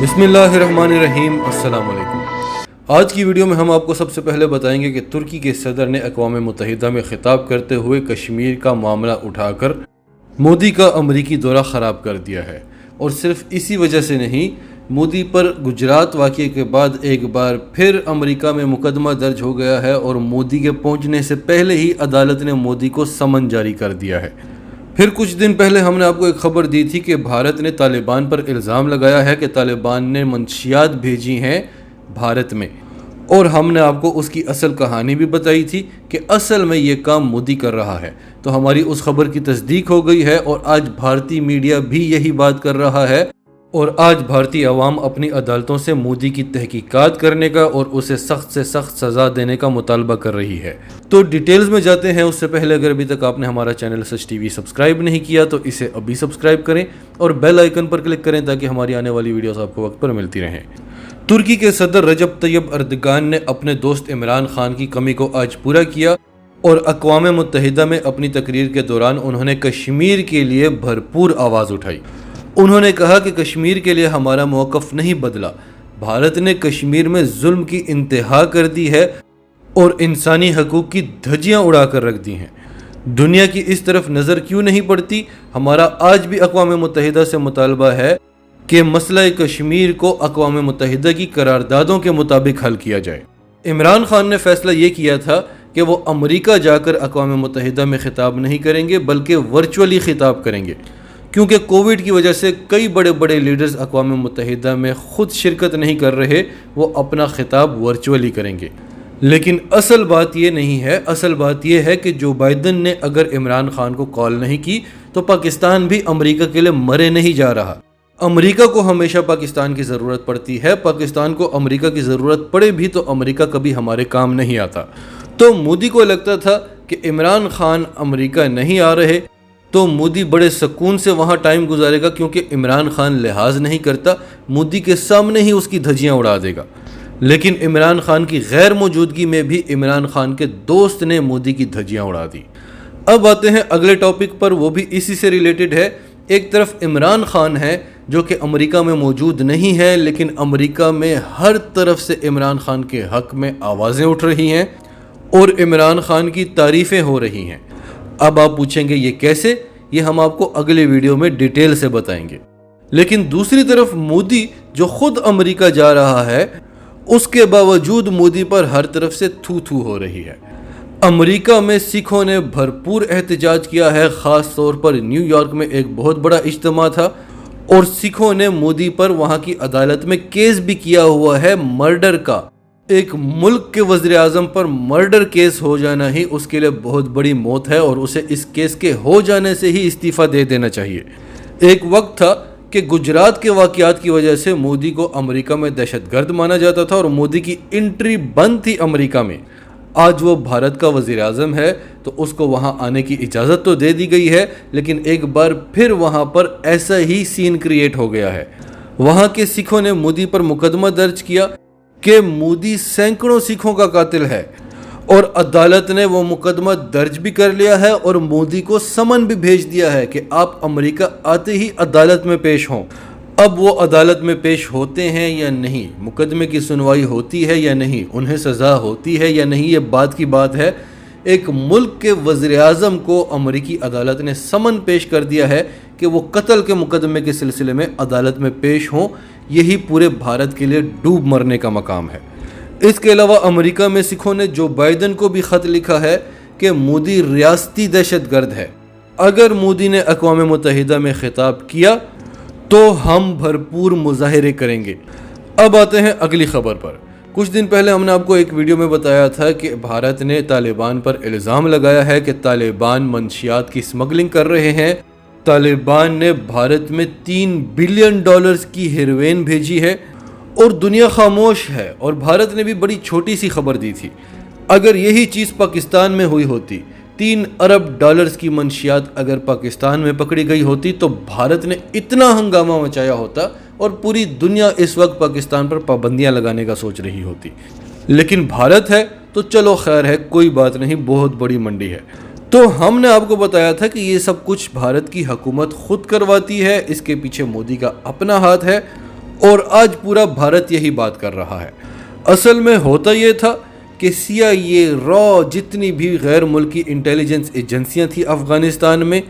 बिस्मिल्लाहिर्रहमानिर्रहीम। अस्सलाम वालेकुम। आज की वीडियो में हम आपको सबसे पहले बताएंगे कि तुर्की के सदर ने अक़वाम मुत्तहिदा में खिताब करते हुए कश्मीर का मामला उठाकर मोदी का अमरीकी दौरा ख़राब कर दिया है। और सिर्फ इसी वजह से नहीं, मोदी पर गुजरात वाक़ये के बाद एक बार फिर अमेरिका में मुकदमा दर्ज हो गया है और मोदी के पहुंचने से पहले ही अदालत ने मोदी को समन जारी कर दिया है। फिर कुछ दिन पहले हमने आपको एक खबर दी थी कि भारत ने तालिबान पर इल्ज़ाम लगाया है कि तालिबान ने मंशियात भेजी हैं भारत में, और हमने आपको उसकी असल कहानी भी बताई थी कि असल में ये काम मोदी कर रहा है। तो हमारी उस खबर की तस्दीक हो गई है और आज भारतीय मीडिया भी यही बात कर रहा है और आज भारतीय अवाम अपनी अदालतों से मोदी की तहकीकात करने का और उसे सख्त से सख्त सज़ा देने का मुतालबा कर रही है। तो डिटेल्स में जाते हैं। उससे पहले अगर अभी तक आपने हमारा चैनल सच टीवी सब्सक्राइब नहीं किया तो इसे अभी सब्सक्राइब करें और बेल आइकन पर क्लिक करें ताकि हमारी आने वाली वीडियोस आपको वक्त पर मिलती रहें। तुर्की के सदर रजब तैयब अर्दगान ने अपने दोस्त इमरान खान की कमी को आज पूरा किया और अक़वाम मुत्तहिदा में अपनी तकरीर के दौरान उन्होंने कश्मीर के लिए भरपूर आवाज़ उठाई। उन्होंने कहा कि कश्मीर के लिए हमारा मौक़िफ़ नहीं बदला, भारत ने कश्मीर में जुल्म की इंतहा कर दी है और इंसानी हकूक़ की धज्जियाँ उड़ा कर रख दी हैं। दुनिया की इस तरफ नज़र क्यों नहीं पड़ती? हमारा आज भी अक़वाम मुत्तहिदा से मुतालबा है कि मसला कश्मीर को अक़वाम मुत्तहिदा की करारदादों के मुताबिक हल किया जाए। इमरान खान ने फ़ैसला ये किया था कि वो अमेरिका जाकर अक़वाम मुत्तहिदा में खिताब नहीं करेंगे बल्कि वर्चुअली खिताब करेंगे, क्योंकि कोविड की वजह से कई बड़े बड़े लीडर्स अक़वाम मुत्तहिदा में ख़ुद शिरकत नहीं कर रहे, वो अपना खिताब वर्चुअली करेंगे। लेकिन असल बात ये नहीं है। असल बात ये है कि जो बाइडन ने अगर इमरान खान को कॉल नहीं की तो पाकिस्तान भी अमेरिका के लिए मरे नहीं जा रहा। अमेरिका को हमेशा पाकिस्तान की ज़रूरत पड़ती है, पाकिस्तान को अमेरिका की ज़रूरत पड़े भी तो अमेरिका कभी हमारे काम नहीं आता। तो मोदी को लगता था कि इमरान खान अमेरिका नहीं आ रहे तो मोदी बड़े सुकून से वहाँ टाइम गुजारेगा, क्योंकि इमरान खान लिहाज नहीं करता, मोदी के सामने ही उसकी धज्जियाँ उड़ा देगा। लेकिन इमरान खान की गैर मौजूदगी में भी इमरान खान के दोस्त ने मोदी की धज्जियाँ उड़ा दी। अब आते हैं अगले टॉपिक पर, वो भी इसी से रिलेटेड है। एक तरफ इमरान खान है जो कि अमेरिका में मौजूद नहीं है, लेकिन अमेरिका में हर तरफ से इमरान खान के हक़ में आवाज़ें उठ रही हैं और इमरान खान की तारीफ़ें हो रही हैं। अब आप पूछेंगे ये कैसे? ये हम आपको अगले वीडियो में डिटेल से बताएंगे। लेकिन दूसरी तरफ मोदी जो खुद अमेरिका जा रहा है, उसके बावजूद मोदी पर हर तरफ से थू थू हो रही है। अमेरिका में सिखों ने भरपूर एहतजाज किया है, ख़ास तौर पर न्यूयॉर्क में एक बहुत बड़ा इज्तिमा था और सिखों ने मोदी पर वहाँ की अदालत में केस भी किया हुआ है मर्डर का। एक मुल्क के वज़ीर आज़म पर मर्डर केस हो जाना ही उसके लिए बहुत बड़ी मौत है और उसे इस केस के हो जाने से ही इस्तीफ़ा दे देना चाहिए। एक वक्त था कि गुजरात के वाक़यात की वजह से मोदी को अमेरिका में दहशतगर्द माना जाता था और मोदी की एंट्री बंद थी अमेरिका में। आज वो भारत का वज़ीर आज़म है तो उसको वहाँ आने की इजाज़त तो दे दी गई है, लेकिन एक बार फिर वहाँ पर ऐसा ही सीन क्रिएट हो गया है। वहाँ के सिखों ने मोदी पर मुकदमा दर्ज किया कि मोदी सैकड़ों सिखों का कातिल है और अदालत ने वो मुकदमा दर्ज भी कर लिया है और मोदी को समन भी भेज दिया है कि आप अमेरिका आते ही अदालत में पेश हों। अब वो अदालत में पेश होते हैं या नहीं, मुकदमे की सुनवाई होती है या नहीं, उन्हें सज़ा होती है या नहीं, ये बात की बात है। एक मुल्क के वज़ीर आज़म को अमेरिकी अदालत ने समन पेश कर दिया है कि वो कत्ल के मुकदमे के सिलसिले में अदालत में पेश हों। यही पूरे भारत के लिए डूब मरने का मकाम है। इसके अलावा अमेरिका में सिखों ने जो बाइडन को भी ख़त लिखा है कि मोदी रियासती दहशतगर्द है। अगर मोदी ने अक़वाम मुत्तहिदा में खिताब किया तो हम भरपूर मुज़ाहरे करेंगे। अब आते हैं अगली ख़बर पर। कुछ दिन पहले हमने आपको एक वीडियो में बताया था कि भारत ने तालिबान पर इल्ज़ाम लगाया है कि तालिबान मंशियात की स्मगलिंग कर रहे हैं। तालिबान ने भारत में $3 बिलियन की हेरोइन भेजी है और दुनिया खामोश है और भारत ने भी बड़ी छोटी सी खबर दी थी। अगर यही चीज़ पाकिस्तान में हुई होती, $3 अरब की मंशियात अगर पाकिस्तान में पकड़ी गई होती तो भारत ने इतना हंगामा मचाया होता और पूरी दुनिया इस वक्त पाकिस्तान पर पाबंदियां लगाने का सोच रही होती। लेकिन भारत है तो चलो खैर है, कोई बात नहीं, बहुत बड़ी मंडी है। तो हमने आपको बताया था कि ये सब कुछ भारत की हुकूमत खुद करवाती है, इसके पीछे मोदी का अपना हाथ है اور آج پورا بھارت یہی بات کر رہا ہے۔ اصل میں ہوتا یہ تھا کہ CIA، را، جتنی بھی غیر ملکی انٹیلیجنس ایجنسیاں تھیں افغانستان میں،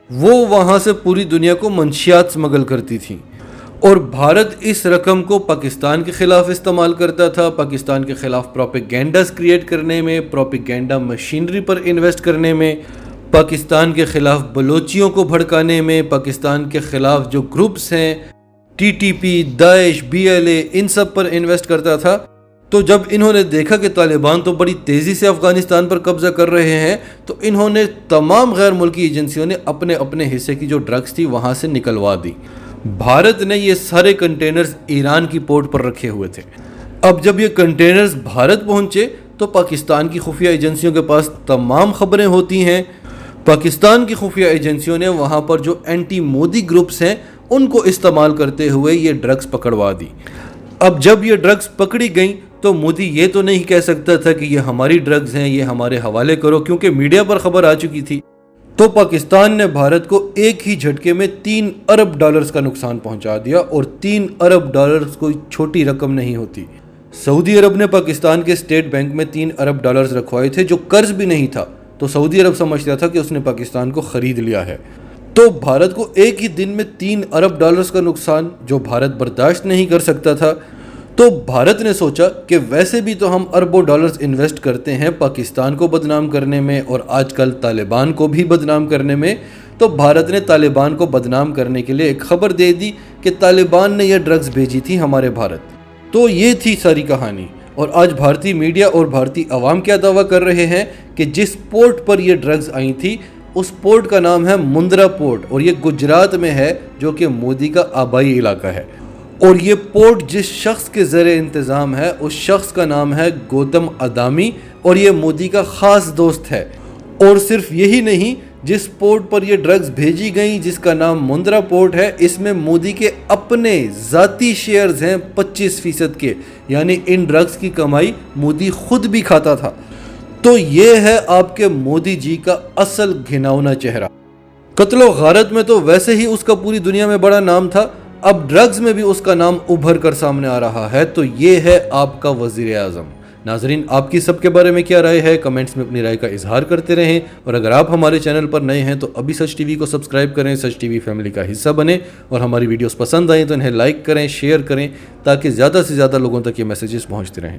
وہ وہاں سے پوری دنیا کو منشیات سمگل کرتی تھیں، اور بھارت اس رقم کو پاکستان کے خلاف استعمال کرتا تھا، پاکستان کے خلاف پروپیگینڈاز کریٹ کرنے میں، پروپیگینڈا مشینری پر انویسٹ کرنے میں، پاکستان کے خلاف بلوچیوں کو بھڑکانے میں، پاکستان کے خلاف جو گروپس ہیں TTP، داعش، BLA، ان سب پر انویسٹ کرتا تھا۔ تو جب انہوں نے دیکھا کہ طالبان تو بڑی تیزی سے افغانستان پر قبضہ کر رہے ہیں، تو انہوں نے تمام غیر ملکی ایجنسیوں نے اپنے اپنے حصے کی جو ڈرگز تھی وہاں سے نکلوا دی۔ بھارت نے یہ سارے کنٹینرز ایران کی پورٹ پر رکھے ہوئے تھے۔ اب جب یہ کنٹینرز بھارت پہنچے تو پاکستان کی خفیہ ایجنسیوں کے پاس تمام خبریں ہوتی ہیں۔ پاکستان کی خفیہ ایجنسیوں نے وہاں پر جو اینٹی مودی گروپس ہیں ان کو استعمال کرتے ہوئے یہ ڈرگز پکڑوا دی۔ اب جب یہ ڈرگز پکڑی گئیں تو مودی یہ تو نہیں کہہ سکتا تھا کہ یہ ہماری ڈرگز ہیں، یہ ہمارے حوالے کرو، کیونکہ میڈیا پر خبر آ چکی تھی۔ تو پاکستان نے بھارت کو ایک ہی جھٹکے میں $3 ارب کا نقصان پہنچا دیا، اور $3 ارب کوئی چھوٹی رقم نہیں ہوتی۔ سعودی عرب نے پاکستان کے اسٹیٹ بینک میں $3 ارب رکھوائے تھے جو قرض بھی نہیں تھا، تو سعودی عرب سمجھتا تھا کہ اس نے پاکستان کو خرید لیا ہے۔ تو بھارت کو ایک ہی دن میں $3 ارب کا نقصان جو بھارت برداشت نہیں کر سکتا تھا، تو بھارت نے سوچا کہ ویسے بھی تو ہم اربوں ڈالرز انویسٹ کرتے ہیں پاکستان کو بدنام کرنے میں اور آج کل طالبان کو بھی بدنام کرنے میں، تو بھارت نے طالبان کو بدنام کرنے کے لیے ایک خبر دے دی کہ طالبان نے یہ ڈرگز بھیجی تھی ہمارے بھارت۔ تو یہ تھی ساری کہانی، اور آج بھارتی میڈیا اور بھارتی عوام کیا دعویٰ کر رہے ہیں کہ جس پورٹ پر یہ ڈرگز آئی تھی اس پورٹ کا نام ہے مندرا پورٹ، اور یہ گجرات میں ہے جو کہ مودی کا آبائی علاقہ ہے، اور یہ پورٹ جس شخص کے زیر انتظام ہے اس شخص کا نام ہے گوتم ادانی، اور یہ مودی کا خاص دوست ہے۔ اور صرف یہی نہیں، جس پورٹ پر یہ ڈرگز بھیجی گئیں جس کا نام مندرا پورٹ ہے، اس میں مودی کے اپنے ذاتی شیئرز ہیں 25% کے، یعنی ان ڈرگز کی کمائی مودی خود بھی کھاتا تھا۔ تو یہ ہے آپ کے مودی جی کا اصل گھناؤنا چہرہ۔ قتل و غارت میں تو ویسے ہی اس کا پوری دنیا میں بڑا نام تھا، اب ڈرگز میں بھی اس کا نام ابھر کر سامنے آ رہا ہے، تو یہ ہے آپ کا وزیر اعظم۔ ناظرین، آپ کی سب کے بارے میں کیا رائے ہے؟ کمنٹس میں اپنی رائے کا اظہار کرتے رہیں، اور اگر آپ ہمارے چینل پر نئے ہیں تو ابھی سچ ٹی وی کو سبسکرائب کریں، سچ ٹی وی فیملی کا حصہ بنیں، اور ہماری ویڈیوز پسند آئیں تو انہیں لائک کریں، شیئر کریں، تاکہ زیادہ سے زیادہ لوگوں تک یہ میسیجز پہنچتے رہیں۔